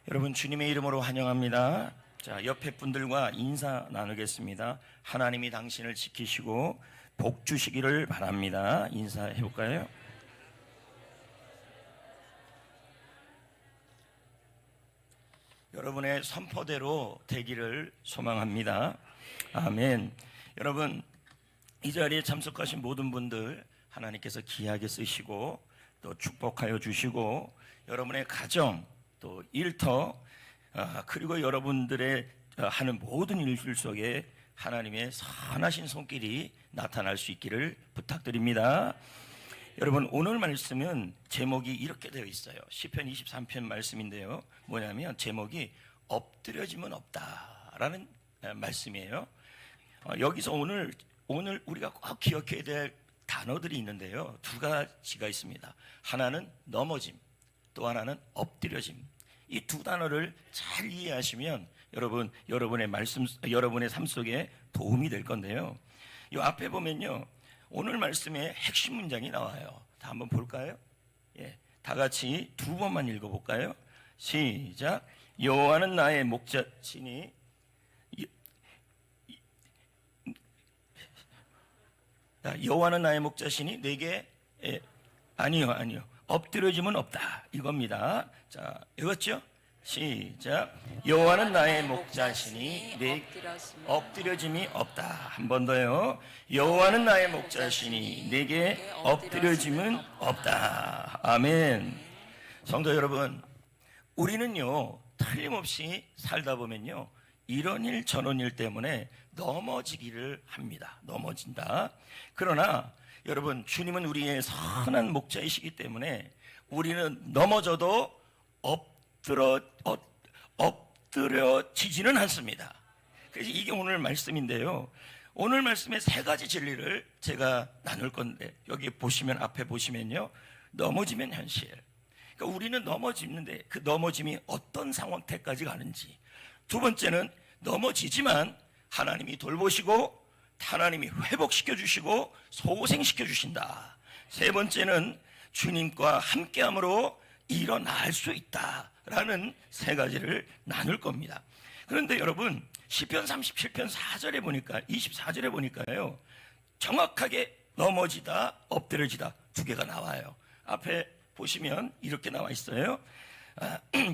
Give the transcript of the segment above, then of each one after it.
여러분 주님의 이름으로 환영합니다. 자, 옆에 분들과 인사 나누겠습니다. 하나님이 당신을 지키시고 복 주시기를 바랍니다. 인사해 볼까요? 여러분의 선포대로 되기를 소망합니다. 아멘. 여러분 이 자리에 참석하신 모든 분들 하나님께서 귀하게 쓰시고 또 축복하여 주시고 여러분의 가정 또 일터 그리고 여러분들의 하는 모든 일들 속에 하나님의 선하신 손길이 나타날 수 있기를 부탁드립니다. 여러분 오늘 말씀은 제목이 이렇게 되어 있어요. 시편 23편 말씀인데요. 뭐냐면 제목이 엎드려짐은 없다라는 말씀이에요. 여기서 오늘 우리가 꼭 기억해야 될 단어들이 있는데요. 두 가지가 있습니다. 하나는 넘어짐, 또 하나는 엎드려짐. 이 두 단어를 잘 이해하시면 여러분의 삶 속에 도움이 될 건데요. 이 앞에 보면요, 오늘 말씀에 핵심 문장이 나와요. 다 한번 볼까요? 예, 다 같이 두 번만 읽어볼까요? 시작. 여호와는 나의 목자시니 여호와는 나의 목자시니 내게 아니요 엎드려짐은 없다 이겁니다. 자, 읽었죠? 시작. 여호와는 나의 목자시니 내 엎드려짐이 없다. 한 번 더요. 여호와는 나의 목자시니 내게 엎드려짐은 없다. 아멘. 성도 여러분, 우리는요 틀림없이 살다 보면요 이런 일 저런 일 때문에 넘어지기를 합니다. 넘어진다. 그러나 여러분 주님은 우리의 선한 목자이시기 때문에 우리는 넘어져도 엎드려지지는 않습니다. 그래서 이게 오늘 말씀인데요. 오늘 말씀의 세 가지 진리를 제가 나눌 건데 여기 보시면 앞에 보시면요. 넘어지면 현실. 그러니까 우리는 넘어지는데 그 넘어짐이 어떤 상태까지 가는지. 두 번째는 넘어지지만 하나님이 돌보시고 하나님이 회복시켜 주시고 소생시켜 주신다. 세 번째는 주님과 함께함으로 일어날 수 있다라는 세 가지를 나눌 겁니다. 그런데 여러분 시편 37편 4절에 보니까 24절에 보니까요 정확하게 넘어지다 엎드려지다 두 개가 나와요. 앞에 보시면 이렇게 나와 있어요.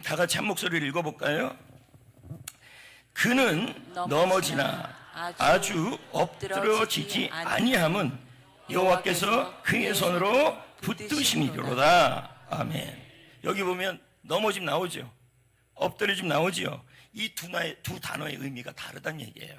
다 같이 한 목소리를 읽어볼까요? 그는 넘어지나 아주 엎드려지지 아니함은 여호와께서 그의 손으로 붙드심이로다. 아멘. 여기 보면 넘어짐 나오죠. 엎드려짐 나오죠. 이 두 단어의 의미가 다르다는 얘기예요.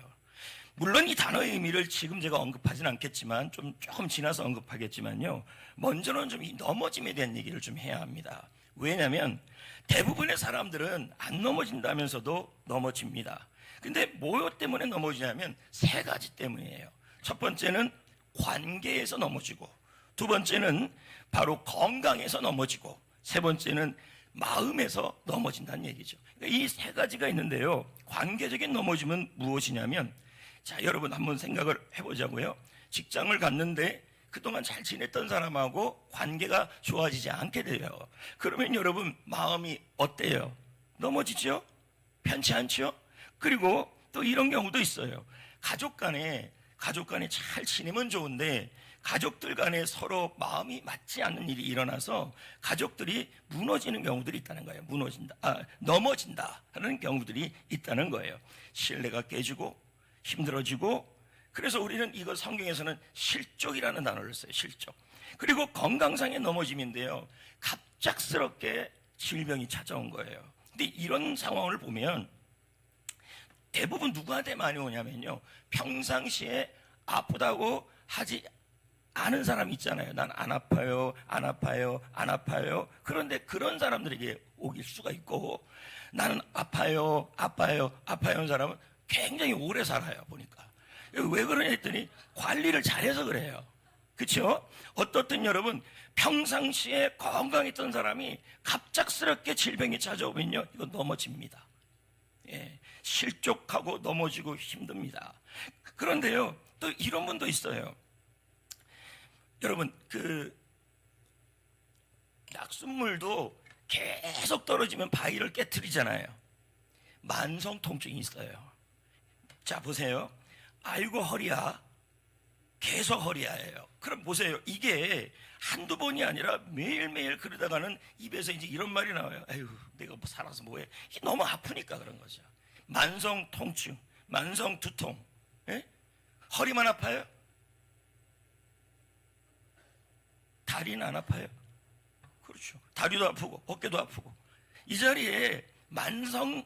물론 이 단어의 의미를 지금 제가 언급하진 않겠지만 조금 지나서 언급하겠지만요. 먼저는 좀 이 넘어짐에 대한 얘기를 좀 해야 합니다. 왜냐하면 대부분의 사람들은 안 넘어진다면서도 넘어집니다. 근데 뭐 때문에 넘어지냐면 세 가지 때문이에요. 첫 번째는 관계에서 넘어지고, 두 번째는 바로 건강에서 넘어지고, 세 번째는 마음에서 넘어진다는 얘기죠. 그러니까 이 세 가지가 있는데요. 관계적인 넘어짐은 무엇이냐면, 자, 여러분 한번 생각을 해보자고요. 직장을 갔는데 그동안 잘 지냈던 사람하고 관계가 좋아지지 않게 돼요. 그러면 여러분 마음이 어때요? 넘어지죠? 편치 않죠? 그리고 또 이런 경우도 있어요. 가족 간에 잘 지내면 좋은데 가족들 간에 서로 마음이 맞지 않는 일이 일어나서 가족들이 무너지는 경우들이 있다는 거예요. 넘어진다 하는 경우들이 있다는 거예요. 신뢰가 깨지고 힘들어지고, 그래서 우리는 이거 성경에서는 실족이라는 단어를 써요. 실족. 그리고 건강상의 넘어짐인데요. 갑작스럽게 질병이 찾아온 거예요. 근데 이런 상황을 보면 대부분 누구한테 많이 오냐면요. 평상시에 아프다고 하지 않은 사람이 있잖아요. 난 안 아파요, 안 아파요, 안 아파요. 그런데 그런 사람들에게 오길 수가 있고, 나는 아파요, 아파요, 아파요 하는 사람은 굉장히 오래 살아요. 보니까. 왜 그러냐 했더니 관리를 잘해서 그래요. 그렇죠? 어떻든 여러분 평상시에 건강했던 사람이 갑작스럽게 질병이 찾아오면요, 이거 넘어집니다. 예, 실족하고 넘어지고 힘듭니다. 그런데요, 또 이런 분도 있어요. 여러분 그 낙숫물도 계속 떨어지면 바위를 깨트리잖아요. 만성 통증이 있어요. 자, 보세요. 아이고 허리야. 계속 허리야예요. 그럼 보세요. 이게 한두 번이 아니라 매일매일 그러다가는 입에서 이제 이런 말이 나와요. 아유, 내가 뭐 살아서 뭐해. 이게 너무 아프니까 그런 거죠. 만성 통증, 만성 두통. 예? 허리만 아파요? 다리는 안 아파요? 그렇죠. 다리도 아프고 어깨도 아프고. 이 자리에 만성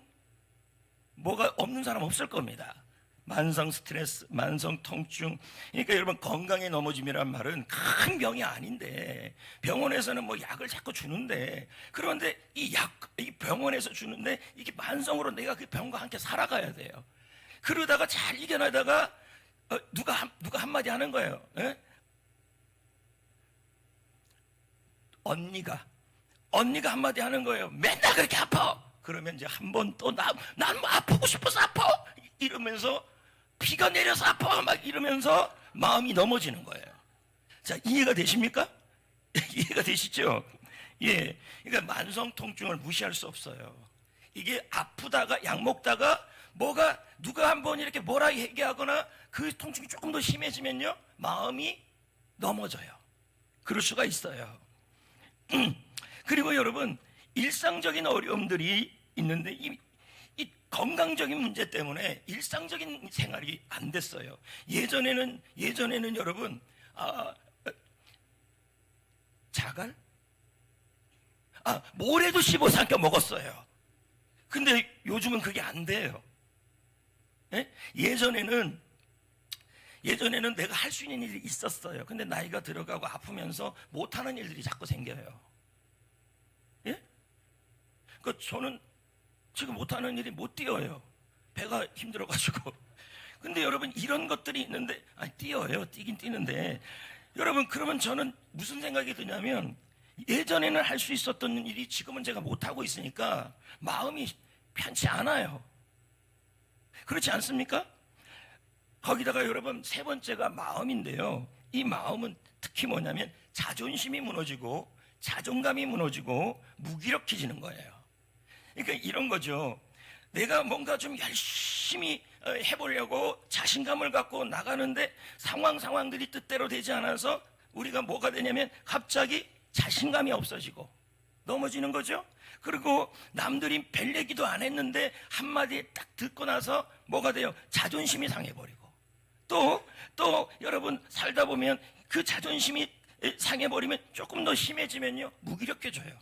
뭐가 없는 사람 없을 겁니다. 만성 스트레스, 만성 통증. 그러니까 여러분, 건강에 넘어짐이란 말은 큰 병이 아닌데 병원에서는 뭐 약을 자꾸 주는데, 그런데 이 병원에서 주는데 이게 만성으로 내가 그 병과 함께 살아가야 돼요. 그러다가 잘 이겨나다가 누가 한마디 하는 거예요. 에? 언니가 한마디 하는 거예요. 맨날 그렇게 아파. 그러면 이제 한 번 또 난 뭐 아프고 싶어서 아파 이러면서, 피가 내려서 아파 막 이러면서 마음이 넘어지는 거예요. 자, 이해가 되십니까? 이해가 되시죠? 예. 그러니까 만성 통증을 무시할 수 없어요. 이게 아프다가 약 먹다가 뭐가 누가 한번 이렇게 뭐라 얘기하거나 그 통증이 조금 더 심해지면요, 마음이 넘어져요. 그럴 수가 있어요. 그리고 여러분, 일상적인 어려움들이 있는데 이 건강적인 문제 때문에 일상적인 생활이 안 됐어요. 예전에는 여러분, 자갈? 모래도 씹어 삼켜 먹었어요. 근데 요즘은 그게 안 돼요. 예? 예전에는 내가 할 수 있는 일이 있었어요. 근데 나이가 들어가고 아프면서 못하는 일들이 자꾸 생겨요. 예? 저는 지금 못하는 일이 못 뛰어요. 배가 힘들어가지고. 근데 여러분, 이런 것들이 있는데, 뛰어요. 뛰긴 뛰는데. 여러분, 그러면 저는 무슨 생각이 드냐면, 예전에는 할 수 있었던 일이 지금은 제가 못하고 있으니까 마음이 편치 않아요. 그렇지 않습니까? 거기다가 여러분, 세 번째가 마음인데요. 이 마음은 특히 뭐냐면 자존심이 무너지고 자존감이 무너지고 무기력해지는 거예요. 그러니까 이런 거죠. 내가 뭔가 좀 열심히 해보려고 자신감을 갖고 나가는데 상황들이 뜻대로 되지 않아서 우리가 뭐가 되냐면 갑자기 자신감이 없어지고 넘어지는 거죠. 그리고 남들이 별 얘기도 안 했는데 한마디 딱 듣고 나서 뭐가 돼요? 자존심이 상해버리고, 또 여러분, 살다 보면 그 자존심이 상해버리면 조금 더 심해지면요, 무기력해져요.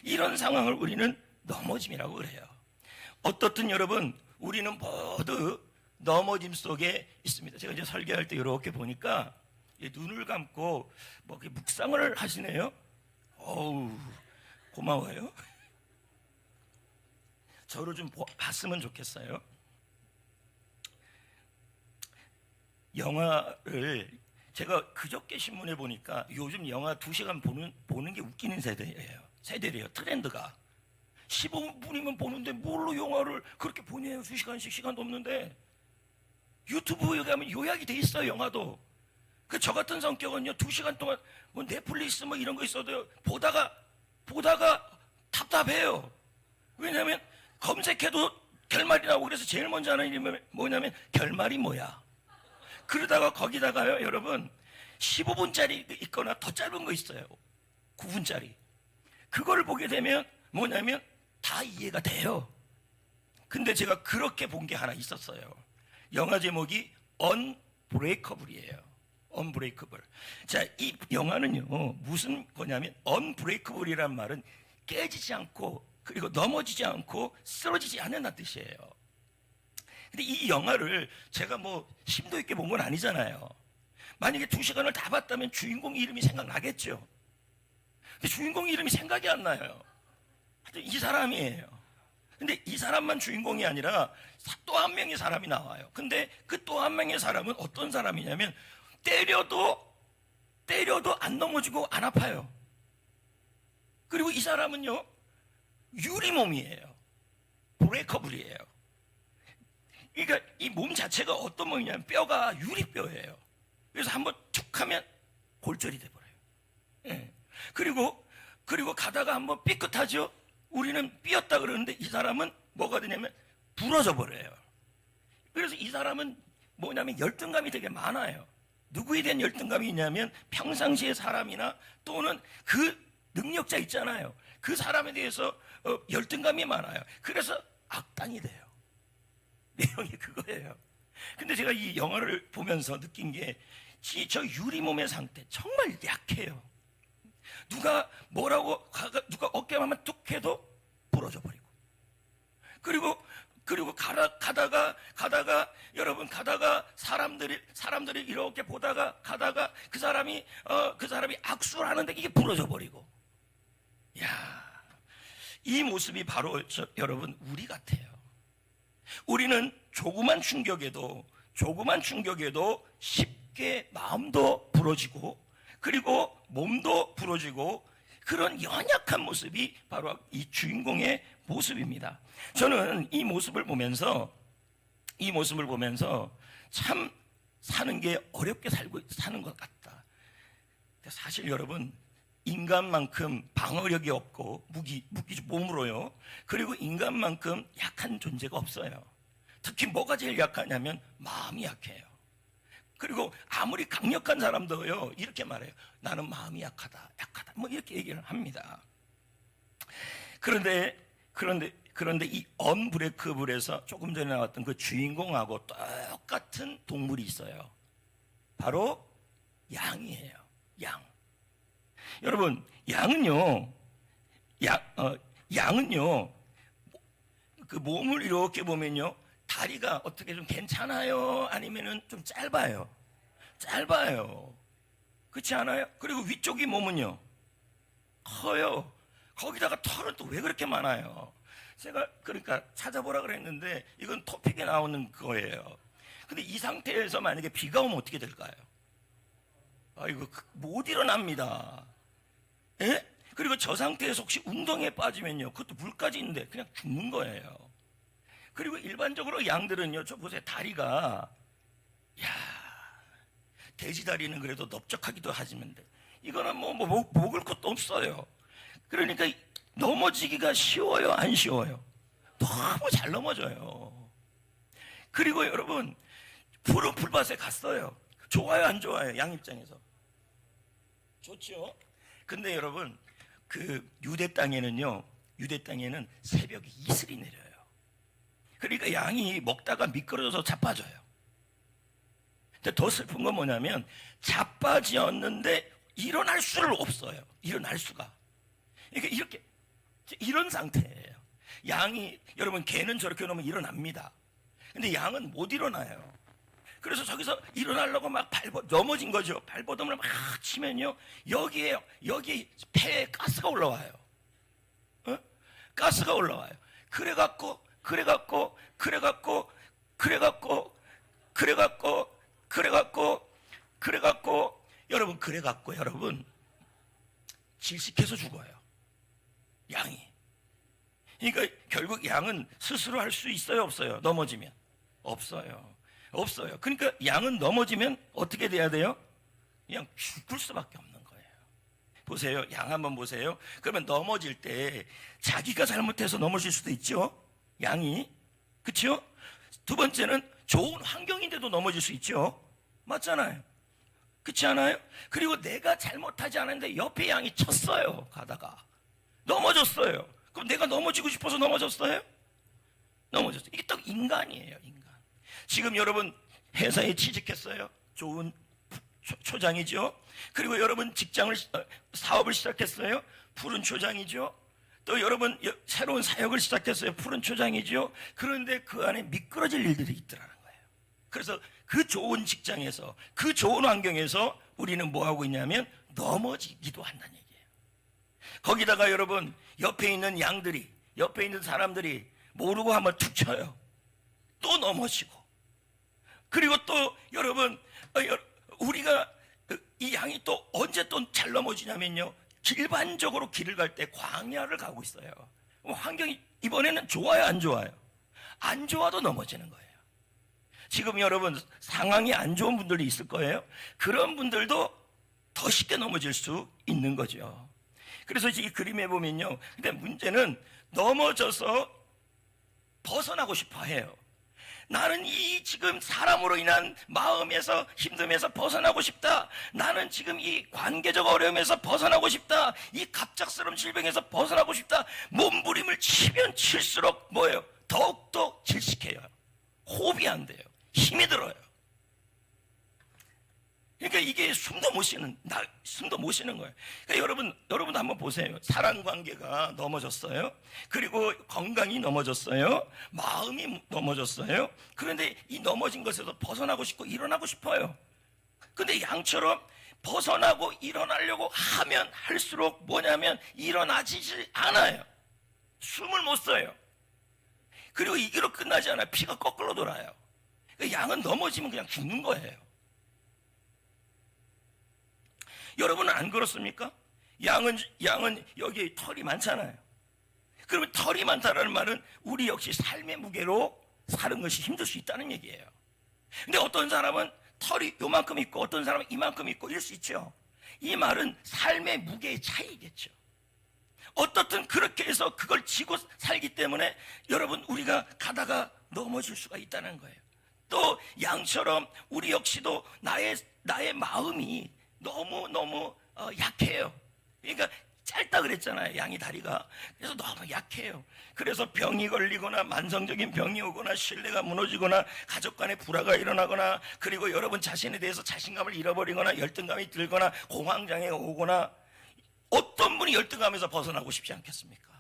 이런 상황을 우리는 넘어짐이라고 그래요. 어떻든 여러분, 우리는 모두 넘어짐 속에 있습니다. 제가 이제 설교할 때 이렇게 보니까 눈을 감고 뭐 묵상을 하시네요. 어우, 고마워요. 저를 좀 봤으면 좋겠어요. 영화를 제가 그저께 신문에 보니까 요즘 영화 2시간 보는 게 웃기는 세대래요. 트렌드가 15분이면 보는데 뭘로 영화를 그렇게 보내요. 2시간씩 시간도 없는데. 유튜브에 가면 요약이 돼 있어요. 영화도. 저 같은 성격은요, 2시간 동안 뭐 넷플릭스 뭐 이런 거 있어도 보다가 답답해요. 왜냐하면 검색해도 결말이 나오고, 그래서 제일 먼저 하는 일이 뭐냐면 결말이 뭐야. 그러다가 거기다가요, 여러분, 15분짜리 있거나 더 짧은 거 있어요. 9분짜리. 그거를 보게 되면 뭐냐면 다 이해가 돼요. 근데 제가 그렇게 본 게 하나 있었어요. 영화 제목이 언브레이커블이에요. 언브레이커블. 자, 이 영화는요, 무슨 거냐면 언브레이커블이란 말은 깨지지 않고, 그리고 넘어지지 않고 쓰러지지 않는다는 뜻이에요. 근데 이 영화를 제가 뭐 심도 있게 본 건 아니잖아요. 만약에 2시간을 다 봤다면 주인공 이름이 생각나겠죠. 근데 주인공 이름이 생각이 안 나요. 이 사람이에요. 근데 이 사람만 주인공이 아니라 또 한 명의 사람이 나와요. 근데 그 또 한 명의 사람은 어떤 사람이냐면 때려도 안 넘어지고 안 아파요. 그리고 이 사람은요, 유리몸이에요. 브레이커블이에요. 그러니까 이 몸 자체가 어떤 몸이냐면 뼈가 유리뼈예요. 그래서 한번 툭 하면 골절이 돼버려요. 예. 그리고 그리고 가다가 한번 삐끗하죠. 우리는 삐었다 그러는데 이 사람은 뭐가 되냐면 부러져 버려요. 그래서 이 사람은 뭐냐면 열등감이 되게 많아요. 누구에 대한 열등감이 있냐면 평상시의 사람이나 또는 그 능력자 있잖아요. 그 사람에 대해서 열등감이 많아요. 그래서 악당이 돼요. 내용이 그거예요. 근데 제가 이 영화를 보면서 느낀 게 저 유리몸의 상태 정말 약해요. 누가 뭐라고 누가 어깨만 하면 툭 해도 부러져 버리고, 그리고 가다가 여러분 가다가 사람들이 이렇게 보다가 가다가 그 사람이 악수를 하는데 이게 부러져 버리고. 야, 이 모습이 바로 여러분 우리 같아요. 우리는 조그만 충격에도 쉽게 마음도 부러지고 그리고 몸도 부러지고 그런 연약한 모습이 바로 이 주인공의 모습입니다. 저는 이 모습을 보면서 참 사는 게 어렵게 사는 것 같다. 사실 여러분, 인간만큼 방어력이 없고 무기 몸으로요. 그리고 인간만큼 약한 존재가 없어요. 특히 뭐가 제일 약하냐면 마음이 약해요. 그리고 아무리 강력한 사람도요 이렇게 말해요. 나는 마음이 약하다 뭐 이렇게 얘기를 합니다. 그런데 이 언브레이크블에서 조금 전에 나왔던 그 주인공하고 똑같은 동물이 있어요. 바로 양이에요. 양. 여러분, 양은요 그 몸을 이렇게 보면요 다리가 어떻게 좀 괜찮아요? 아니면은 좀 짧아요? 짧아요. 그렇지 않아요? 그리고 위쪽이 몸은요 커요. 거기다가 털은 또 왜 그렇게 많아요? 제가 그러니까 찾아보라 그랬는데 이건 토픽에 나오는 거예요. 근데 이 상태에서 만약에 비가 오면 어떻게 될까요? 아이고, 못 일어납니다. 예? 그리고 저 상태에서 혹시 운동에 빠지면요 그것도 물까지 있는데 그냥 죽는 거예요. 그리고 일반적으로 양들은요, 저 보세요, 다리가, 돼지 다리는 그래도 넓적하기도 하지만 이거는 먹을 것도 없어요. 그러니까 넘어지기가 쉬워요, 안 쉬워요? 너무 잘 넘어져요. 그리고 여러분, 푸른 풀밭에 갔어요. 좋아요, 안 좋아요? 양 입장에서 좋죠. 근데 여러분, 그 유대 땅에는 새벽에 이슬이 내려요. 그러니까 양이 먹다가 미끄러져서 자빠져요. 근데 더 슬픈 건 뭐냐면 자빠졌는데 일어날 수를 없어요. 일어날 수가. 그러니까 이런 상태예요. 양이, 여러분, 개는 저렇게 놓으면 일어납니다. 근데 양은 못 일어나요. 그래서 저기서 일어나려고 막 넘어진 거죠. 발버둥을 막 치면요 여기에 폐에 가스가 올라와요. 가스가 올라와요. 그래갖고 여러분 질식해서 죽어요. 양이. 그러니까 결국 양은 스스로 할 수 있어요, 없어요? 넘어지면 없어요. 그러니까 양은 넘어지면 어떻게 돼야 돼요? 그냥 죽을 수밖에 없는 거예요. 보세요, 양 한번 보세요. 그러면 넘어질 때 자기가 잘못해서 넘어질 수도 있죠, 양이. 그렇죠? 두 번째는 좋은 환경인데도 넘어질 수 있죠. 맞잖아요. 그렇지 않아요? 그리고 내가 잘못하지 않았는데 옆에 양이 쳤어요. 가다가 넘어졌어요. 그럼 내가 넘어지고 싶어서 넘어졌어요? 넘어졌어요. 이게 딱 인간이에요, 인간. 지금 여러분 회사에 취직했어요. 좋은 초장이죠. 그리고 여러분 사업을 시작했어요. 푸른 초장이죠. 또 여러분 새로운 사역을 시작했어요. 푸른 초장이죠. 그런데 그 안에 미끄러질 일들이 있더라는 거예요. 그래서 그 좋은 직장에서, 그 좋은 환경에서 우리는 뭐 하고 있냐면 넘어지기도 한다는 얘기예요. 거기다가 여러분 옆에 있는 사람들이 모르고 한번 툭 쳐요. 또 넘어지고. 그리고 또 여러분 우리가 이 양이 또 언제 또 잘 넘어지냐면요, 일반적으로 길을 갈 때 광야를 가고 있어요. 환경이 이번에는 좋아요, 안 좋아요? 안 좋아도 넘어지는 거예요. 지금 여러분 상황이 안 좋은 분들이 있을 거예요. 그런 분들도 더 쉽게 넘어질 수 있는 거죠. 그래서 이 그림에 보면요, 근데 문제는 넘어져서 벗어나고 싶어 해요. 나는 이 지금 사람으로 인한 마음에서 힘듦에서 벗어나고 싶다. 나는 지금 이 관계적 어려움에서 벗어나고 싶다. 이 갑작스러운 질병에서 벗어나고 싶다. 몸부림을 치면 칠수록 뭐예요? 더욱더 질식해요. 호흡이 안 돼요. 힘이 들어요. 그러니까 이게 숨도 못 쉬는 거예요. 그러니까 여러분 한번 보세요. 사랑 관계가 넘어졌어요. 그리고 건강이 넘어졌어요. 마음이 넘어졌어요. 그런데 이 넘어진 것에서 벗어나고 싶고 일어나고 싶어요. 근데 양처럼 벗어나고 일어나려고 하면 할수록 뭐냐면 일어나지질 않아요. 숨을 못 쉬어요. 그리고 이기로 끝나지 않아요. 피가 거꾸로 돌아요. 그러니까 양은 넘어지면 그냥 죽는 거예요. 여러분은 안 그렇습니까? 양은 여기 털이 많잖아요. 그러면 털이 많다는 말은 우리 역시 삶의 무게로 사는 것이 힘들 수 있다는 얘기예요. 근데 어떤 사람은 털이 요만큼 있고 어떤 사람은 이만큼 있고 이럴 수 있죠. 이 말은 삶의 무게의 차이겠죠. 어떻든 그렇게 해서 그걸 지고 살기 때문에 여러분 우리가 가다가 넘어질 수가 있다는 거예요. 또 양처럼 우리 역시도 나의 마음이 너무 약해요. 그러니까 짧다 그랬잖아요. 양이 다리가. 그래서 너무 약해요. 그래서 병이 걸리거나 만성적인 병이 오거나 신뢰가 무너지거나 가족 간의 불화가 일어나거나 그리고 여러분 자신에 대해서 자신감을 잃어버리거나 열등감이 들거나 공황장애가 오거나 어떤 분이 열등감에서 벗어나고 싶지 않겠습니까?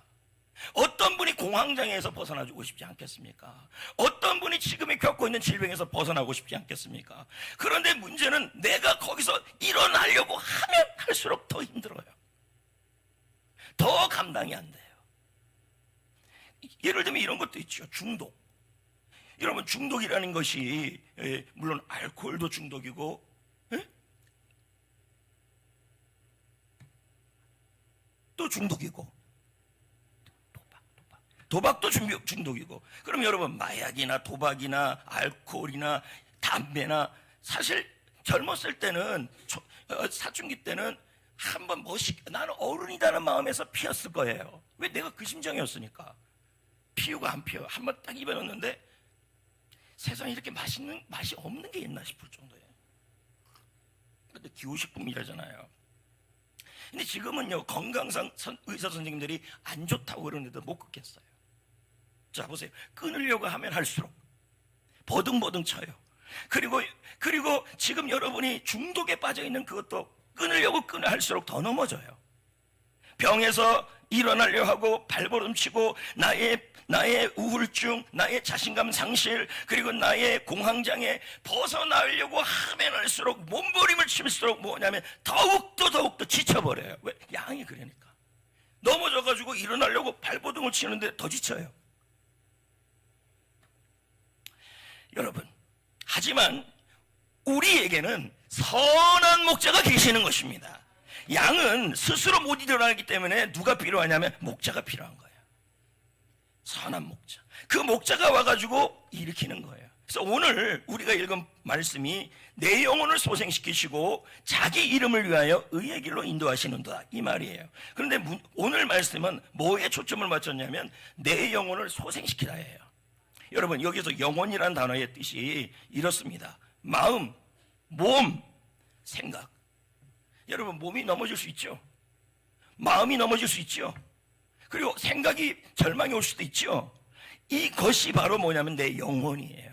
어떤 분이 공황장애에서 벗어나주고 싶지 않겠습니까? 어떤 분이 지금에 겪고 있는 질병에서 벗어나고 싶지 않겠습니까? 그런데 문제는 내가 거기서 일어나려고 하면 할수록 더 힘들어요. 더 감당이 안 돼요. 예를 들면 이런 것도 있죠. 중독. 여러분 중독이라는 것이 물론 알코올도 중독이고 또 중독이고 도박도 중독이고. 그럼 여러분 마약이나 도박이나 알코올이나 담배나 사실 젊었을 때는 사춘기 때는 한번 멋있게 나는 어른이라는 마음에서 피웠을 거예요. 왜? 내가 그 심정이었으니까. 피우고 안 피워 한번 딱 입에 넣었는데 세상에 이렇게 맛있는 맛이 없는 게 있나 싶을 정도예요. 근데 기호식품이라잖아요. 근데 지금은요 건강상 의사 선생님들이 안 좋다고 그러는데도 못 끊겠어요. 자 보세요. 끊으려고 하면 할수록 버둥버둥 쳐요. 그리고 지금 여러분이 중독에 빠져 있는 그것도 끊으려고 할수록 더 넘어져요. 병에서 일어나려 하고 발버둥치고 나의 우울증, 나의 자신감 상실, 그리고 나의 공황장애 벗어나려고 하면 할수록 몸부림을 칠수록 뭐냐면 더욱더 지쳐버려요. 왜? 양이 그러니까. 넘어져가지고 일어나려고 발버둥을 치는데 더 지쳐요. 여러분, 하지만 우리에게는 선한 목자가 계시는 것입니다. 양은 스스로 못 일어나기 때문에 누가 필요하냐면 목자가 필요한 거예요. 선한 목자. 그 목자가 와가지고 일으키는 거예요. 그래서 오늘 우리가 읽은 말씀이 내 영혼을 소생시키시고 자기 이름을 위하여 의의 길로 인도하시는도다 이 말이에요. 그런데 오늘 말씀은 뭐에 초점을 맞췄냐면 내 영혼을 소생시키라예요. 여러분 여기서 영혼이라는 단어의 뜻이 이렇습니다. 마음, 몸, 생각. 여러분 몸이 넘어질 수 있죠. 마음이 넘어질 수 있죠. 그리고 생각이 절망이 올 수도 있죠. 이것이 바로 뭐냐면 내 영혼이에요.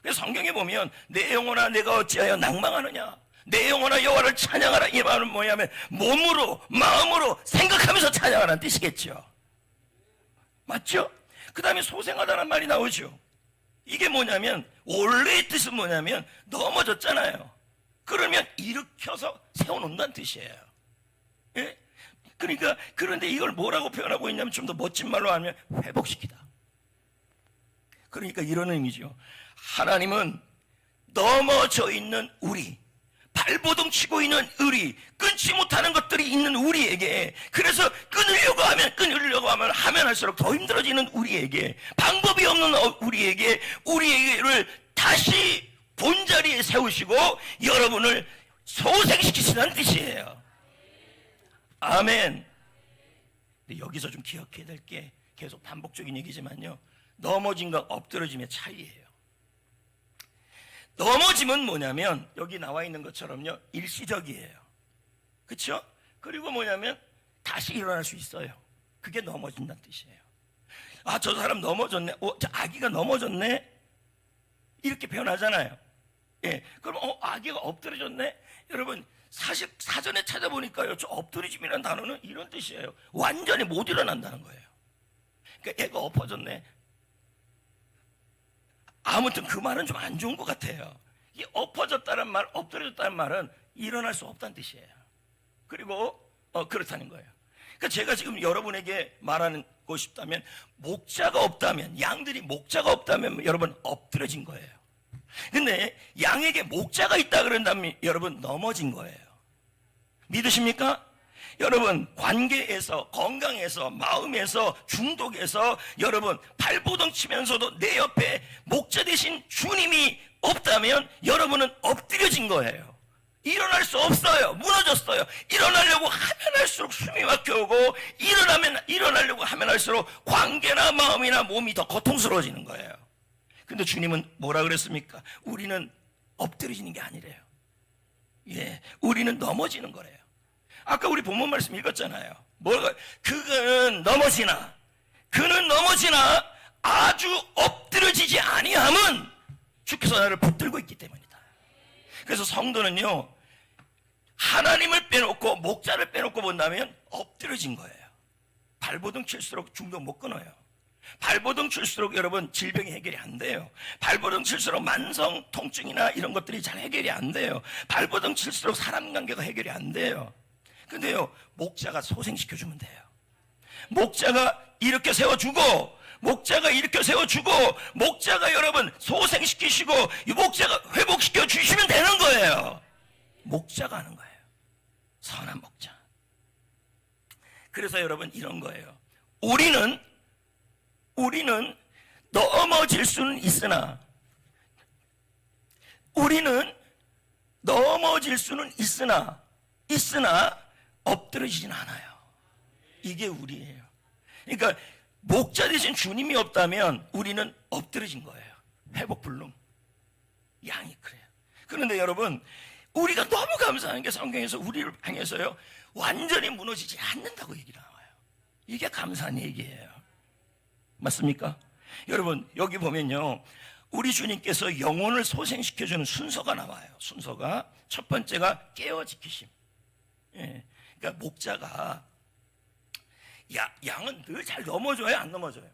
그래서 성경에 보면 내 영혼아 내가 어찌하여 낭망하느냐, 내 영혼아 여호와를 찬양하라, 이 말은 뭐냐면 몸으로 마음으로 생각하면서 찬양하라는 뜻이겠죠. 맞죠? 그 다음에 소생하다는 말이 나오죠. 이게 뭐냐면 원래의 뜻은 뭐냐면 넘어졌잖아요. 그러면 일으켜서 세워놓는다는 뜻이에요. 예? 그러니까 그런데 이걸 뭐라고 표현하고 있냐면 좀 더 멋진 말로 하면 회복시키다. 그러니까 이런 의미죠. 하나님은 넘어져 있는 우리, 발버둥 치고 있는 우리, 끊지 못하는 것들이 있는 우리에게, 그래서 끊으려고 하면 할수록 더 힘들어지는 우리에게, 방법이 없는 우리에게를 다시 본자리에 세우시고 여러분을 소생시키시는 뜻이에요. 아멘. 근데 여기서 좀 기억해야 될 게 계속 반복적인 얘기지만요, 넘어짐과 엎드러짐의 차이예요. 넘어짐은 뭐냐면 여기 나와 있는 것처럼요, 일시적이에요. 그렇죠? 그리고 뭐냐면 다시 일어날 수 있어요. 그게 넘어진다는 뜻이에요. 아, 저 사람 넘어졌네. 저 아기가 넘어졌네. 이렇게 표현하잖아요. 예, 그럼 아기가 엎드려졌네. 여러분, 사실 사전에 찾아보니까요, 저 엎드리짐이라는 단어는 이런 뜻이에요. 완전히 못 일어난다는 거예요. 그러니까 애가 엎어졌네. 아무튼 그 말은 좀 안 좋은 것 같아요. 이 엎어졌다는 말, 엎드려졌다는 말은 일어날 수 없다는 뜻이에요. 그리고 그렇다는 거예요. 그러니까 제가 지금 여러분에게 말하고 싶다면, 목자가 없다면, 양들이 목자가 없다면 여러분 엎드려진 거예요. 근데 양에게 목자가 있다 그런다면 여러분 넘어진 거예요. 믿으십니까? 여러분, 관계에서, 건강에서, 마음에서, 중독에서 여러분 발버둥 치면서도 내 옆에 목자 대신 주님이 없다면 여러분은 엎드려진 거예요. 일어날 수 없어요. 무너졌어요. 일어나려고 하면 할수록 숨이 막혀오고, 일어나려고 하면 할수록 관계나 마음이나 몸이 더 고통스러워지는 거예요. 근데 주님은 뭐라 그랬습니까? 우리는 엎드려지는 게 아니래요. 예, 우리는 넘어지는 거래요. 아까 우리 본문 말씀 읽었잖아요. 그는 넘어지나 아주 엎드려지지 아니함은 주께서 나를 붙들고 있기 때문이다. 그래서 성도는요, 하나님을 빼놓고 목자를 빼놓고 본다면 엎드려진 거예요. 발버둥 칠수록 중독 못 끊어요. 발버둥 칠수록 여러분 질병이 해결이 안 돼요. 발버둥 칠수록 만성 통증이나 이런 것들이 잘 해결이 안 돼요. 발버둥 칠수록 사람 관계가 해결이 안 돼요. 근데요, 목자가 소생시켜주면 돼요. 목자가 일으켜 세워주고, 목자가 여러분 소생시키시고, 이 목자가 회복시켜 주시면 되는 거예요. 목자가 하는 거예요. 선한 목자. 그래서 여러분 이런 거예요. 우리는 넘어질 수는 있으나, 엎드러지진 않아요. 이게 우리예요. 그러니까 목자 대신 주님이 없다면 우리는 엎드러진 거예요. 회복 불능. 양이 그래요. 그런데 여러분, 우리가 너무 감사한 게 성경에서 우리를 향해서요, 완전히 무너지지 않는다고 얘기 나와요. 이게 감사한 얘기예요. 맞습니까? 여러분, 여기 보면요, 우리 주님께서 영혼을 소생시켜주는 순서가 나와요. 순서가 첫 번째가 깨어 지키심. 예, 그러니까 목자가, 양은 늘 잘 넘어져요, 안 넘어져요?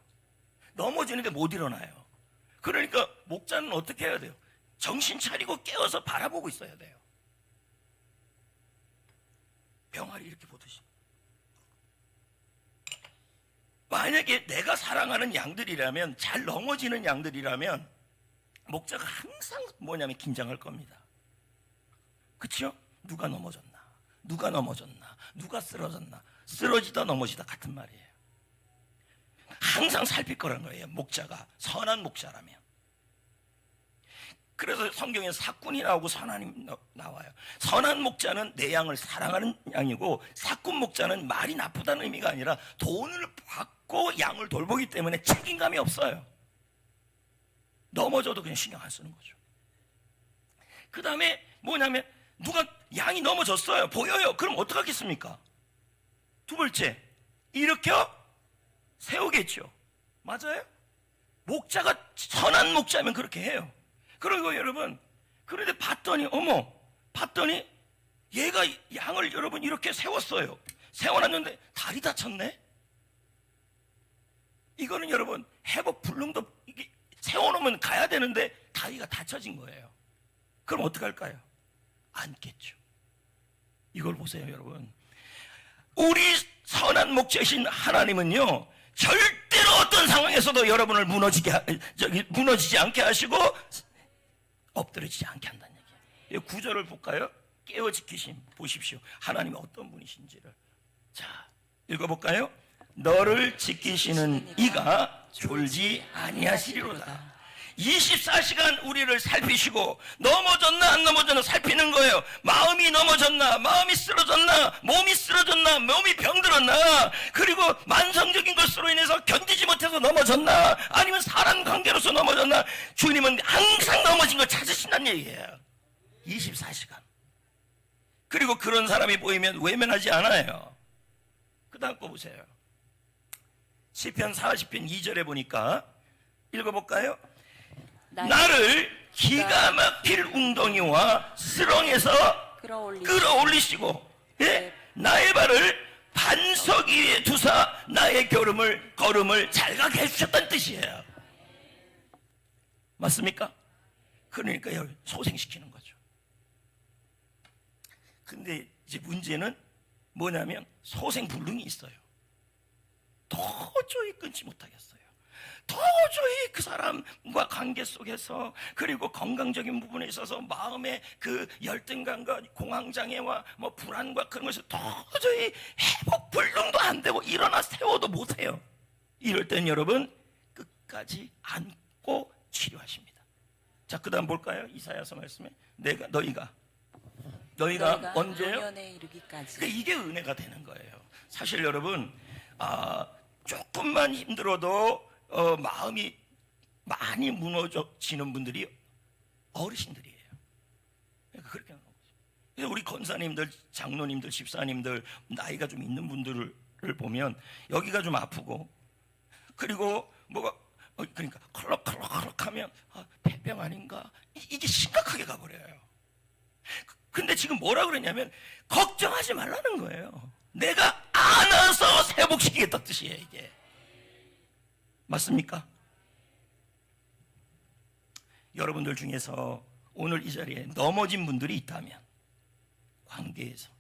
넘어지는데 못 일어나요. 그러니까 목자는 어떻게 해야 돼요? 정신 차리고 깨어서 바라보고 있어야 돼요. 병아리 이렇게 보듯이. 만약에 내가 사랑하는 양들이라면, 잘 넘어지는 양들이라면 목자가 항상 뭐냐면 긴장할 겁니다. 그렇죠? 누가 넘어졌나, 누가 쓰러졌나, 쓰러지다 넘어지다 같은 말이에요. 항상 살필 거란 거예요, 목자가. 선한 목자라면. 그래서 성경에 사꾼이 나오고 선한이 나와요. 선한 목자는 내 양을 사랑하는 양이고, 사꾼 목자는 말이 나쁘다는 의미가 아니라 돈을 받고 양을 돌보기 때문에 책임감이 없어요. 넘어져도 그냥 신경 안 쓰는 거죠. 그 다음에 뭐냐면, 누가 양이 넘어졌어요, 보여요. 그럼 어떡하겠습니까? 두 번째, 일으켜 세우겠죠. 맞아요? 목자가 선한 목자면 그렇게 해요. 그리고 여러분, 그런데 봤더니 얘가 양을 여러분 이렇게 세웠어요. 세워놨는데 다리 다쳤네. 이거는 여러분 회복 불능도, 이게 세워놓으면 가야 되는데 다리가 다쳐진 거예요. 그럼 어떡할까요? 앉겠죠. 이걸 보세요, 여러분. 우리 선한 목자신 하나님은요, 절대로 어떤 상황에서도 여러분을 무너지지 않게 하시고 엎드려지지 않게 한다는 얘기예요. 구절을 볼까요? 깨어 지키심. 보십시오, 하나님이 어떤 분이신지를. 자, 읽어볼까요? 너를 지키시는 이가 졸지 아니하시리로다. 24시간 우리를 살피시고 넘어졌나 안 넘어졌나 살피는 거예요. 마음이 넘어졌나, 마음이 쓰러졌나, 몸이 쓰러졌나, 몸이 병들었나, 그리고 만성적인 것으로 인해서 견디지 못해서 넘어졌나, 아니면 사람 관계로서 넘어졌나. 주님은 항상 넘어진 걸 찾으신다는 얘기예요. 24시간. 그리고 그런 사람이 보이면 외면하지 않아요. 그 다음 거 보세요. 시편 40편 2절에 보니까 읽어볼까요? 나를 기가 막힐 웅덩이와 스렁에서 끌어올리시고, 예? 나의 발을 반석 위에 두사 나의 걸음을 잘 가게 해주셨다는 뜻이에요. 맞습니까? 그러니까 소생시키는 거죠. 근데 이제 문제는 뭐냐면 소생불능이 있어요. 도저히 끊지 못하겠어요. 도저히 그 사람과 관계 속에서, 그리고 건강적인 부분에 있어서 마음의 그 열등감과 공황장애와 뭐 불안과 그런 것이 도저히 회복 불능도 안 되고 일어나 세워도 못해요. 이럴 땐 여러분 끝까지 안고 치료하십니다. 자, 그 다음 볼까요? 이사야서 말씀에 너희가 언제요? 노년에 이르기까지. 그러니까 이게 은혜가 되는 거예요. 사실 여러분, 조금만 힘들어도 마음이 많이 무너지는 분들이 어르신들이에요. 그러니까 그렇게 하는 거죠. 그래서 우리 권사님들, 장로님들, 집사님들, 나이가 좀 있는 분들을 보면 여기가 좀 아프고, 그리고 뭐가 그러니까 컬럭컬럭하면 폐병 아닌가, 이게 심각하게 가버려요. 근데 지금 뭐라 그러냐면 걱정하지 말라는 거예요. 내가 안아서 회복시키겠다 뜻이에요. 이게 맞습니까? 여러분들 중에서 오늘 이 자리에 넘어진 분들이 있다면, 관계에서,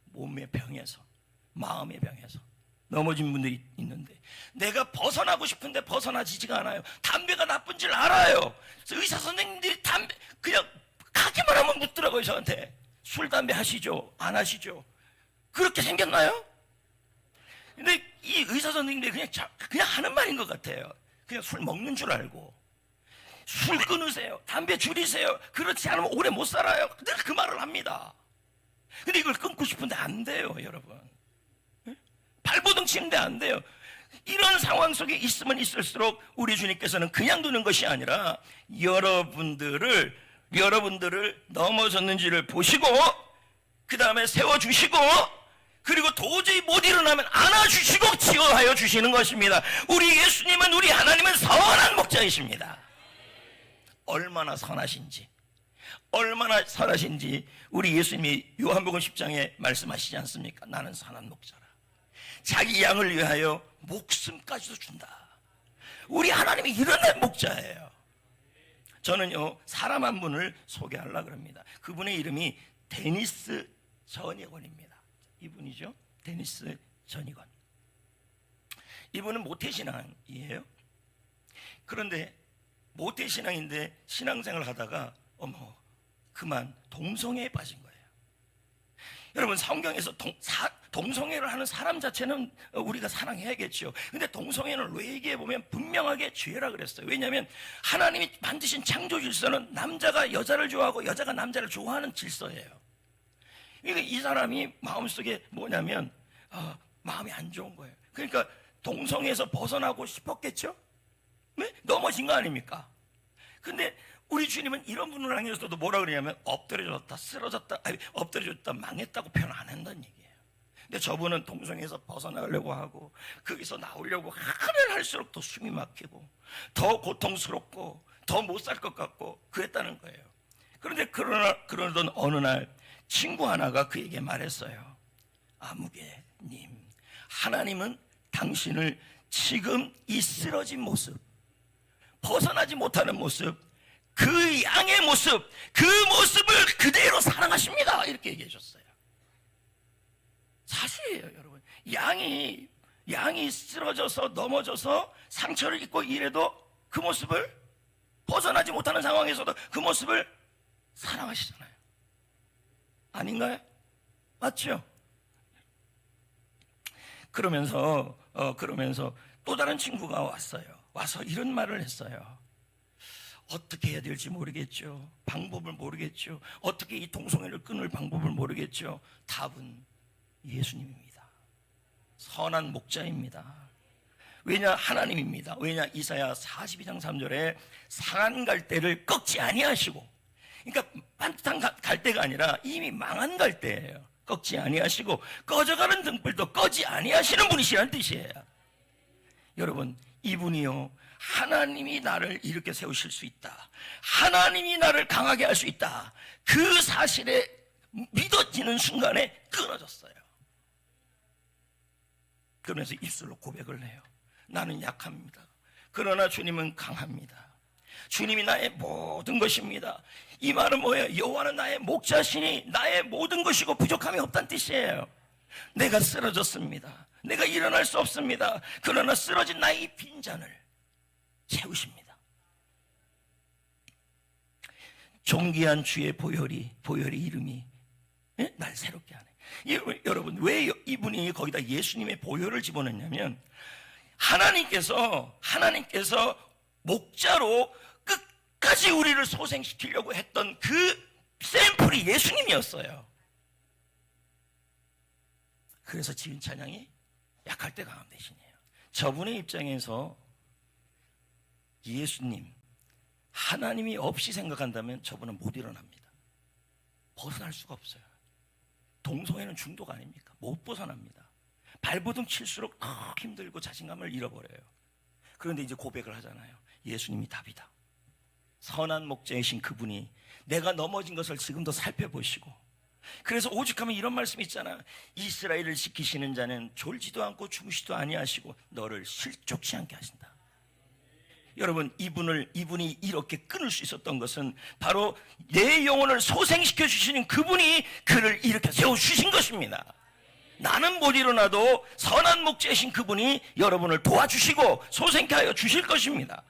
몸의 병에서, 마음의 병에서 넘어진 분들이 있는데 내가 벗어나고 싶은데 벗어나지지가 않아요. 담배가 나쁜 줄 알아요. 의사 선생님들이 담배 그냥 가기만 하면 묻더라고요, 저한테. 술, 담배 하시죠? 안 하시죠? 그렇게 생겼나요? 근데 이 의사 선생님들이 그냥 하는 말인 것 같아요. 그냥 술 먹는 줄 알고. 술 끊으세요. 담배 줄이세요. 그렇지 않으면 오래 못 살아요. 늘 그 말을 합니다. 근데 이걸 끊고 싶은데 안 돼요, 여러분. 발버둥 치는데 안 돼요. 이런 상황 속에 있으면 있을수록 우리 주님께서는 그냥 두는 것이 아니라 여러분들을 넘어졌는지를 보시고, 그 다음에 세워주시고, 그리고 도저히 못 일어나면 안아주시고 치유하여 주시는 것입니다. 우리 예수님은, 우리 하나님은 선한 목자이십니다. 얼마나 선하신지 우리 예수님이 요한복음 10장에 말씀하시지 않습니까? 나는 선한 목자라. 자기 양을 위하여 목숨까지도 준다. 우리 하나님이 이런 목자예요. 저는요, 사람 한 분을 소개하려고 합니다. 그분의 이름이 데니스 전이건입니다. 이분이죠. 데니스 전이건. 이분은 모태신앙이에요. 그런데 모태신앙인데 신앙생활을 하다가 그만 동성애에 빠진 거예요. 여러분, 성경에서 동성애를 하는 사람 자체는 우리가 사랑해야겠죠. 근데 동성애는 왜 얘기해 보면 분명하게 죄라 그랬어요. 왜냐하면 하나님이 만드신 창조 질서는 남자가 여자를 좋아하고 여자가 남자를 좋아하는 질서예요. 그러니까 이 사람이 마음속에 뭐냐면 마음이 안 좋은 거예요. 그러니까 동성애에서 벗어나고 싶었겠죠? 네? 넘어진 거 아닙니까? 근데 우리 주님은 이런 분을 향해서도 뭐라 그러냐면 엎드려졌다, 쓰러졌다, 엎드려졌다, 망했다고 표현 안 한다는 얘기예요. 근데 저분은 동성애에서 벗어나려고 하고 거기서 나오려고 하면 할수록 더 숨이 막히고 더 고통스럽고 더 못 살 것 같고 그랬다는 거예요. 그런데 그러던 어느 날 친구 하나가 그에게 말했어요. 아무개님, 하나님은 당신을 지금 이 쓰러진 모습, 벗어나지 못하는 모습, 그 양의 모습, 그 모습을 그대로 사랑하십니다. 이렇게 얘기해 줬어요. 사실이에요, 여러분. 양이 쓰러져서 넘어져서 상처를 입고 이래도 그 모습을, 벗어나지 못하는 상황에서도 그 모습을 사랑하시잖아요. 아닌가요? 맞죠? 그러면서 또 다른 친구가 왔어요. 와서 이런 말을 했어요. 어떻게 해야 될지 모르겠죠. 방법을 모르겠죠. 어떻게 이 동성애를 끊을 방법을 모르겠죠. 답은 예수님입니다. 선한 목자입니다. 왜냐? 하나님입니다. 왜냐? 이사야 42장 3절에 상한 갈대를 꺾지 아니하시고, 그러니까 반듯한 갈대가 아니라 이미 망한 갈대예요. 꺾지 아니하시고 꺼져가는 등불도 꺼지 아니하시는 분이시라는 뜻이에요. 여러분, 이분이요, 하나님이 나를 이렇게 세우실 수 있다, 하나님이 나를 강하게 할 수 있다, 그 사실에 믿어지는 순간에 끊어졌어요. 그러면서 입술로 고백을 해요. 나는 약합니다. 그러나 주님은 강합니다. 주님이 나의 모든 것입니다. 이 말은 뭐예요? 여호와는 나의 목자시니 나의 모든 것이고 부족함이 없다는 뜻이에요. 내가 쓰러졌습니다. 내가 일어날 수 없습니다. 그러나 쓰러진 나의 빈잔을 채우십니다. 존귀한 주의 보혈이 이름이 날 새롭게 하네. 여러분, 왜 이분이 거기다 예수님의 보혈을 집어넣냐면, 하나님께서 목자로 끝까지 우리를 소생시키려고 했던 그 샘플이 예수님이었어요. 그래서 지은 찬양이 약할 때 강함 대신이에요. 저분의 입장에서 예수님, 하나님이 없이 생각한다면 저분은 못 일어납니다. 벗어날 수가 없어요. 동성애는 중독 아닙니까? 못 벗어납니다. 발버둥 칠수록 더 힘들고 자신감을 잃어버려요. 그런데 이제 고백을 하잖아요. 예수님이 답이다. 선한 목자이신 그분이 내가 넘어진 것을 지금도 살펴보시고, 그래서 오죽하면 이런 말씀이 있잖아. 이스라엘을 지키시는 자는 졸지도 않고 주무시도 아니하시고 너를 실족치 않게 하신다. 여러분, 이분이 이렇게 끊을 수 있었던 것은 바로 내 영혼을 소생시켜 주시는 그분이 그를 이렇게 세워주신 것입니다. 나는 못 일어나도 선한 목자이신 그분이 여러분을 도와주시고 소생케 하여 주실 것입니다.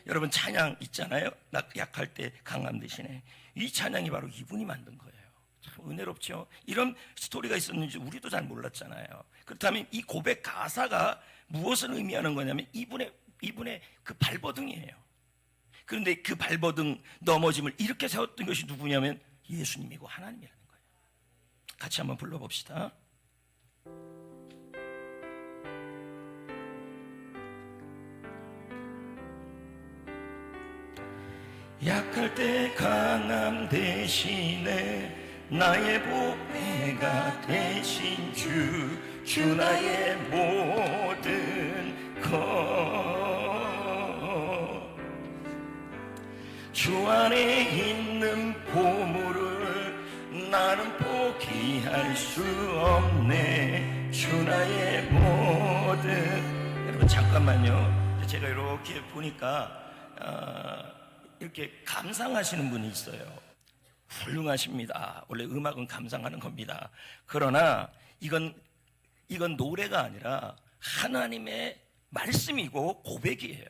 여러분, 찬양 있잖아요. 나 약할 때 강함 대신에. 이 찬양이 바로 이분이 만든 거예요. 참 은혜롭죠. 이런 스토리가 있었는지 우리도 잘 몰랐잖아요. 그렇다면 이 고백 가사가 무엇을 의미하는 거냐면 이분의 그 발버둥이에요. 그런데 그 발버둥 넘어짐을 이렇게 세웠던 것이 누구냐면 예수님이고 하나님이라는 거예요. 같이 한번 불러봅시다. 약할 때 강함 대신에 나의 보배가 되신 주 나의 모든 것, 주 안에 있는 보물을 나는 포기할 수 없네. 주 나의 모든. 여러분 잠깐만요. 제가 이렇게 보니까 이렇게 감상하시는 분이 있어요. 훌륭하십니다. 원래 음악은 감상하는 겁니다. 그러나 이건 노래가 아니라 하나님의 말씀이고 고백이에요.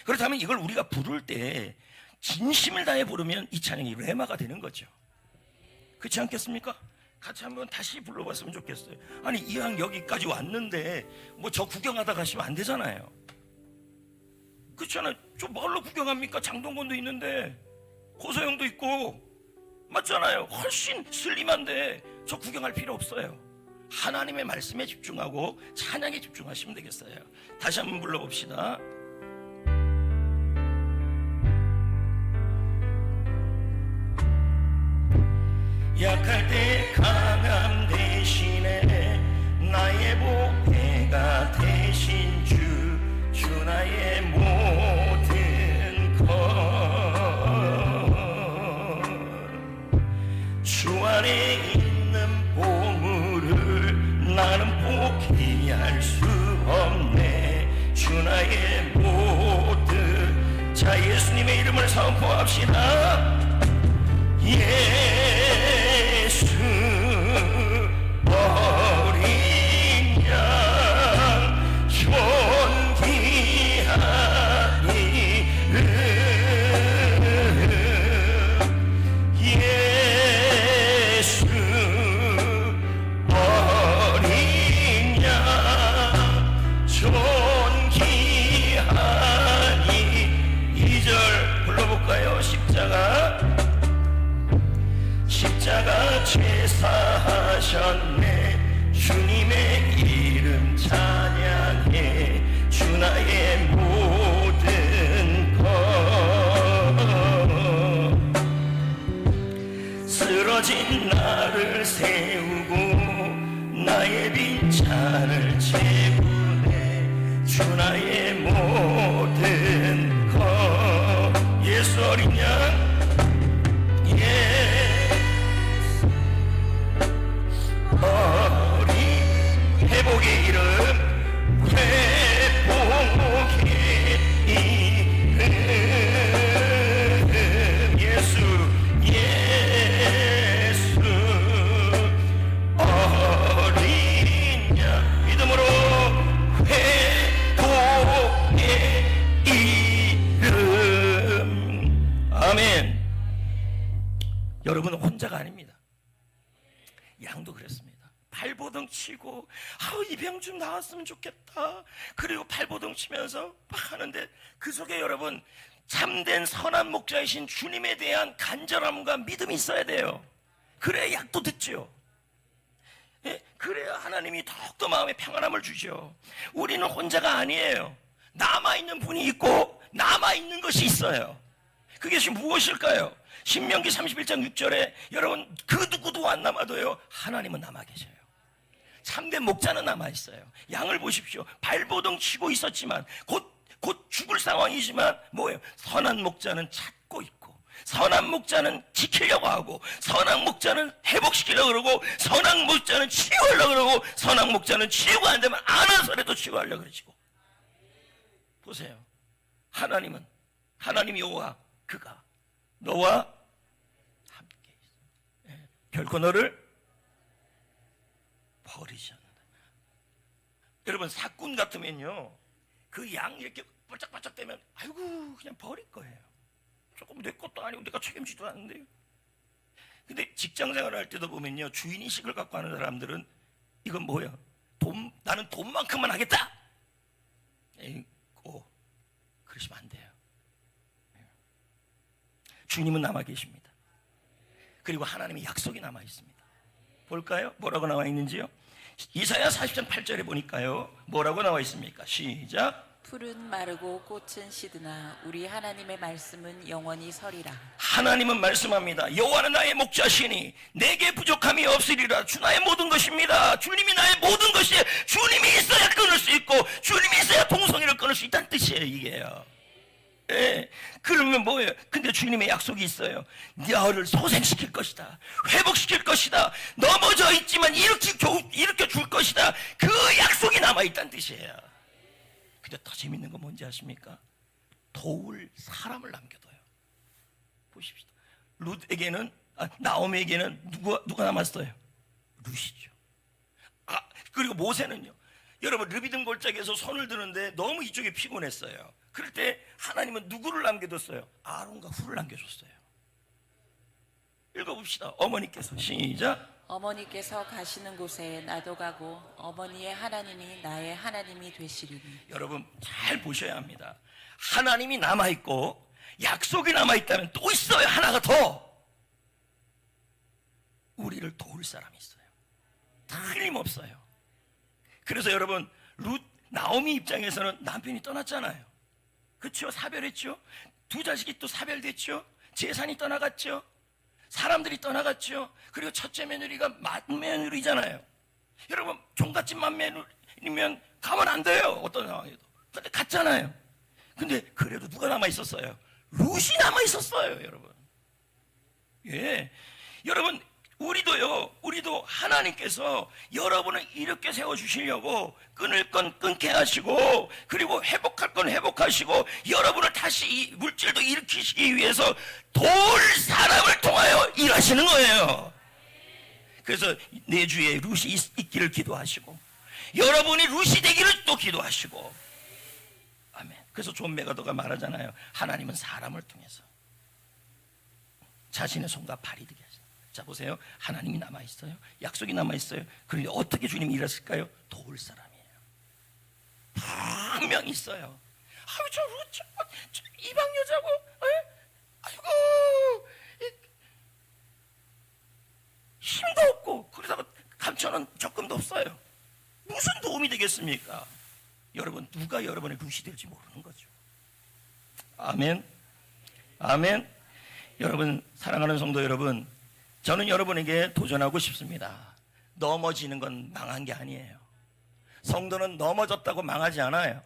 그렇다면 이걸 우리가 부를 때 진심을 다해 부르면 이 찬양이 레마가 되는 거죠. 그렇지 않겠습니까? 같이 한번 다시 불러봤으면 좋겠어요. 아니, 이왕 여기까지 왔는데 뭐 저 구경하다 가시면 안 되잖아요. 그렇잖아요. 저 뭘로 구경합니까? 장동건도 있는데 고소영도 있고, 맞잖아요. 훨씬 슬림한데 저 구경할 필요 없어요. 하나님의 말씀에 집중하고 찬양에 집중하시면 되겠어요. 다시 한번 불러봅시다. 약할 때 강함 대신에 나의 보배가 되신 주 나의 모든 것, 주 안에 있는 보물을 나는 포기할 수 없네. 주 나의 모든. 자, 예수님의 이름을 선포합시다. 예수 어린 양 존귀한 이름, 예수 어린 양 존귀한 이절 찬양해 주 나의 모든 것. 쓰러진 나를 세우고 나의 빈잔을 채우네 주 나의 모든 것. 예수 어린 양 회복의 이름 회복의 이름 예수 예수 어린 양 믿음으로 회복의 이름. 아멘. 여러분은 혼자가 아닙니다. 양도 그랬습니다. 발버둥 치고 이 병 좀 나았으면 좋겠다. 그리고 발버둥 치면서 막 하는데 그 속에 여러분 참된 선한 목자이신 주님에 대한 간절함과 믿음이 있어야 돼요. 그래야 약도 듣죠. 예? 그래야 하나님이 더욱더 마음에 평안함을 주죠. 우리는 혼자가 아니에요. 남아있는 분이 있고 남아있는 것이 있어요. 그것이 무엇일까요? 신명기 31장 6절에 여러분 그 누구도 안 남아도요 하나님은 남아 계셔요. 참된 목자는 남아있어요. 양을 보십시오. 발버둥 치고 있었지만 곧 죽을 상황이지만 뭐예요? 선한 목자는 찾고 있고 선한 목자는 지키려고 하고 선한 목자는 회복시키려고 그러고 선한 목자는 치유하려고 그러고 선한 목자는 치유가 안 되면 안아서라도 치유하려고 그러시고. 보세요. 하나님 여호와 그가 너와 함께 있어. 결코 너를 버리지 않는다. 여러분 사꾼 같으면요 그 양 이렇게 바짝바짝 되면 아이고 그냥 버릴 거예요. 조금 내 것도 아니고 내가 책임지도 않는데요. 근데 직장생활을 할 때도 보면요 주인의식을 갖고 하는 사람들은 이건 뭐야? 나는 돈만큼만 하겠다. 에이고 그러시면 안 돼요. 주님은 남아 계십니다. 그리고 하나님의 약속이 남아 있습니다. 볼까요? 뭐라고 나와 있는지요? 이사야 40장 8절에 보니까요 뭐라고 나와 있습니까? 시작. 풀은 마르고 꽃은 시드나 우리 하나님의 말씀은 영원히 서리라. 하나님은 말씀합니다. 여호와는 나의 목자시니 내게 부족함이 없으리라. 주 나의 모든 것입니다. 주님이 나의 모든 것이에요. 주님이 있어야 끊을 수 있고 주님이 있어야 동성애를 끊을 수 있다는 뜻이에요. 이게요. 예, 그러면 뭐예요? 근데 주님의 약속이 있어요. 너를 소생시킬 것이다. 회복시킬 것이다. 넘어져 있지만 일으켜 줄 것이다. 그 약속이 남아있다는 뜻이에요. 근데 더 재밌는 건 뭔지 아십니까? 도울 사람을 남겨둬요. 보십시오. 나오미에게는 누가 남았어요? 룻이죠. 그리고 모세는요. 여러분 르비딤 골짜기에서 손을 드는데 너무 이쪽이 피곤했어요. 그럴 때 하나님은 누구를 남겨뒀어요? 아론과 훌을 남겨줬어요. 읽어봅시다. 어머니께서 시작. 어머니께서 가시는 곳에 나도 가고 어머니의 하나님이 나의 하나님이 되시리니. 여러분 잘 보셔야 합니다. 하나님이 남아있고 약속이 남아있다면 또 있어요. 하나가 더. 우리를 도울 사람이 있어요. 틀림없어요. 그래서 여러분 나오미 입장에서는 남편이 떠났잖아요. 그렇죠? 사별했죠. 두 자식이 또 사별됐죠. 재산이 떠나갔죠. 사람들이 떠나갔죠. 그리고 첫째 며느리가 맏며느리잖아요. 여러분 종갓집 맏며느리면 가면 안 돼요. 어떤 상황에도. 근데 갔잖아요. 근데 그래도 누가 남아있었어요? 룻이 남아있었어요. 여러분. 예, 여러분 우리도 하나님께서 여러분을 이렇게 세워주시려고 끊을 건 끊게 하시고 그리고 회복할 건 회복하시고 여러분을 다시 이 물질도 일으키시기 위해서 도울 사람을 통하여 일하시는 거예요. 그래서 내 주에 룻이 있기를 기도하시고 여러분이 룻이 되기를 또 기도하시고. 아멘. 그래서 존 메가더가 말하잖아요. 하나님은 사람을 통해서 자신의 손과 발이 되게 하신다. 자 보세요. 하나님이 남아있어요. 약속이 남아있어요. 그런데 어떻게 주님이 일하실까요? 도울 사람이에요. 분명히 있어요. 저 이방 여자고 아이고 힘도 없고 그러다가 감춰놓은 적금도 없어요. 무슨 도움이 되겠습니까? 여러분, 누가 여러분의 룻이 될지 모르는 거죠. 아멘. 아멘. 여러분, 사랑하는 성도 여러분, 저는 여러분에게 도전하고 싶습니다. 넘어지는 건 망한 게 아니에요. 성도는 넘어졌다고 망하지 않아요.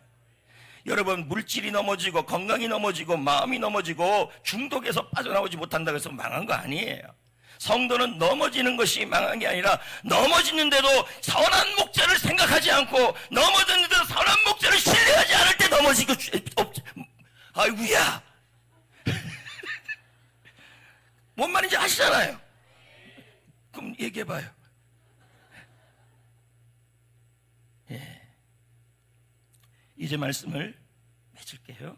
여러분, 물질이 넘어지고 건강이 넘어지고 마음이 넘어지고 중독에서 빠져나오지 못한다고 해서 망한 거 아니에요. 성도는 넘어지는 것이 망한 게 아니라 넘어지는데도 선한 목자를 생각하지 않고 넘어졌는데도 선한 목자를 신뢰하지 않을 때 넘어지고 아이고야. 뭔 말인지 아시잖아요. 그럼 얘기해봐요. 예. 이제 말씀을 맺을게요.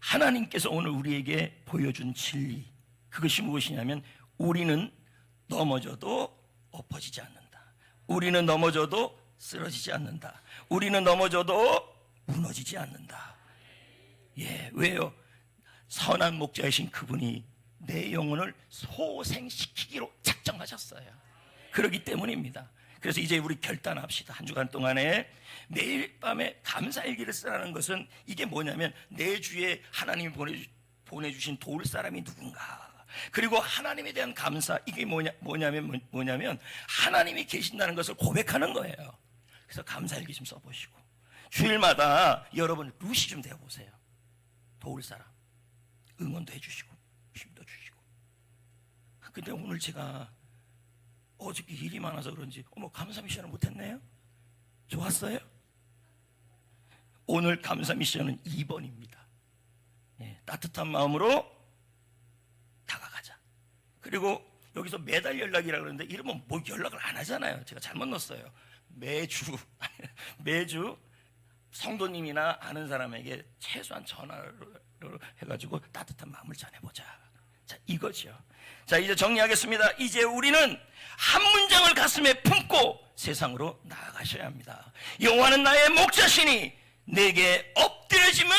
하나님께서 오늘 우리에게 보여준 진리, 그것이 무엇이냐면 우리는 넘어져도 엎어지지 않는다. 우리는 넘어져도 쓰러지지 않는다. 우리는 넘어져도 무너지지 않는다. 예, 왜요? 선한 목자이신 그분이 내 영혼을 소생시키기로 작정하셨어요. 그렇기 때문입니다. 그래서 이제 우리 결단합시다. 한 주간 동안에 매일 밤에 감사일기를 쓰라는 것은 이게 뭐냐면 내 주에 하나님이 보내주신 도울 사람이 누군가, 그리고 하나님에 대한 감사, 이게 뭐냐면 하나님이 계신다는 것을 고백하는 거예요. 그래서 감사일기 좀 써보시고 주일마다 여러분 룻이 좀 되어보세요. 도울 사람, 응원도 해주시고 힘도 주시고. 근데 오늘 제가 어저께 일이 많아서 그런지 감사 미션을 못했네요. 좋았어요? 오늘 감사 미션은 2번입니다. 예, 따뜻한 마음으로 다가가자. 그리고 여기서 매달 연락이라고 그러는데 이러면 뭐 연락을 안 하잖아요. 제가 잘못 넣었어요. 매주 성도님이나 아는 사람에게 최소한 전화를 해가지고 따뜻한 마음을 전해보자. 자, 이거죠. 자, 이제 정리하겠습니다. 이제 우리는 한 문장을 가슴에 품고 세상으로 나아가셔야 합니다. 여호와는 나의 목자시니 내게 엎드려짐은